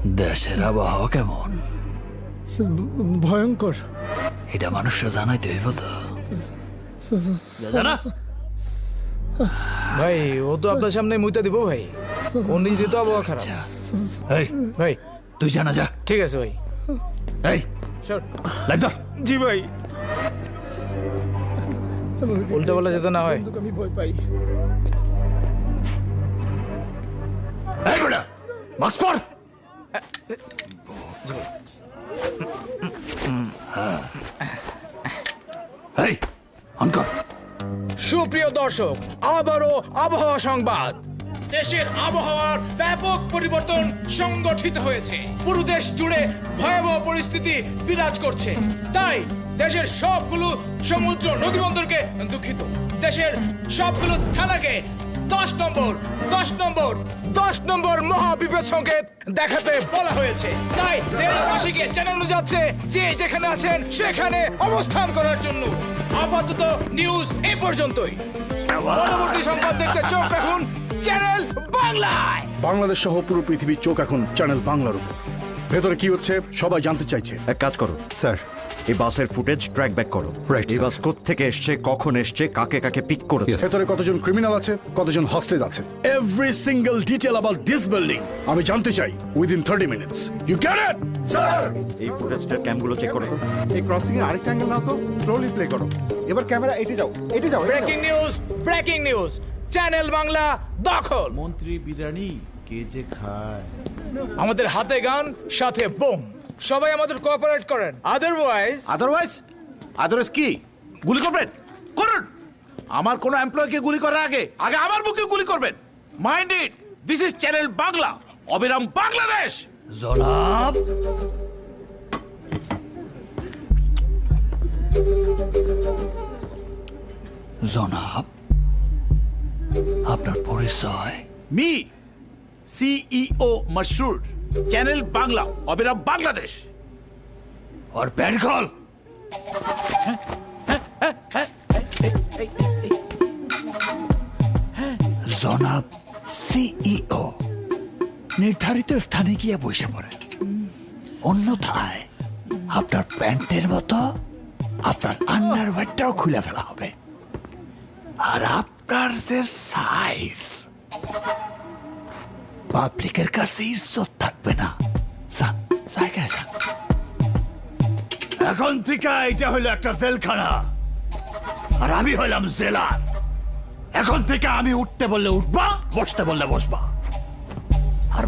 দেশের আবহাওয়া কেমন? ভয়ঙ্কর। এটা মানুষরা জানাইতে হইব তো। জানা ভাই ও তো আপনার সামনে মুইতা দিব ভাই, ও নিজে তো আবহাওয়া খারাপ। এই ভাই তুই জানা যা। ঠিক আছে ভাই। এই শোন। লাইট ধর। জি ভাই। উল্টা পাল্টা যেতে না হয়। আমি ভয় পাই। এই বেটা মাস্ক পর। এই অন কর। সুপ্রিয় দর্শক, আবারও আবহাওয়া সংবাদ। দেশের আবহাওয়ার ব্যাপক পরিবর্তন সংগঠিত হয়েছে। পুরো দেশ জুড়ে ভয়াবহ পরিস্থিতি বিরাজ করছে। তাই দেশের সবগুলো সমুদ্র নদীবন্দরকে দুঃখিত, দেশের সবগুলো থানাকে 10 নম্বর মহাবিপদ সংকেত দেখাতে বলা হয়েছে। তাই দেশবাসীকে জানানো যাচ্ছে যে যেখানে আছেন সেখানে অবস্থান করার জন্য। আপাতত নিউজ এই পর্যন্তই। পরবর্তী সংবাদ দেখতে চোখ রাখুন চ্যানেল বাংলায়। বাংলাদেশ সহ পুরো পৃথিবীর চোখ এখন চ্যানেল বাংলার উপর। ভেতরে কি হচ্ছে সবাই জানতে চাইছে। এক কাজ করো স্যার। এই বাসের ফুটেজ ট্র্যাক ব্যাক করো। Right, এই sir. বাস থেকে এসছে, কখন এসছে, কাকে কাকে পিক করেছে। Yes. ভেতরে কতজন ক্রিমিনাল আছে, কতজন হস্টেজ আছে, every single detail about this building আমি জানতে চাই within 30 minutes. You get it sir? এই ফুটেজটার ক্যামগুলো চেক করো তো। এই ক্রসিং এর আরেকটা অ্যাঙ্গেল নাও তো, স্লোলি প্লে করো। এবার ক্যামেরা এটি যাও। ব্রেকিং নিউজ চ্যানেল বাংলা দখল। মন্ত্রী বিরিয়ানি কে যে খায়। আমাদের হাতে গান সাথে বোম, সবাই আমাদের কোঅপারেট করেন, আদারওয়াইজ কি গুলি করবেন? করুন। আমার কোনো এমপ্লয়িকে গুলি করার আগে আমার বুকে গুলি করবেন। Mind it, this is channel Bangla, অবিরাম বাংলাদেশ। জনাব জনাব আপনার পরিচয়? Me CEO Mashrur, channel Bangla, অবিরাম বাংলাদেশ। আর প্যান্ট খোল। জনাব সিইও নির্ধারিত স্থানে গিয়ে বসে পড়েন, অন্যথায় আপনার প্যান্টের মতো আপনার আন্ডারওয়্যারটাও খুলে ফেলা হবে। আর আপনার যে সাইজ, পাবলিকের কাছে ইজ্জত থাকবে না। যান, জায়গায় যান। এখন থেকে এটা হলো একটা জেলখানা, আর আমি হলাম জেলার। এখন থেকে আমি উঠতে বললে উঠবা, বসতে বললে বসবা। আর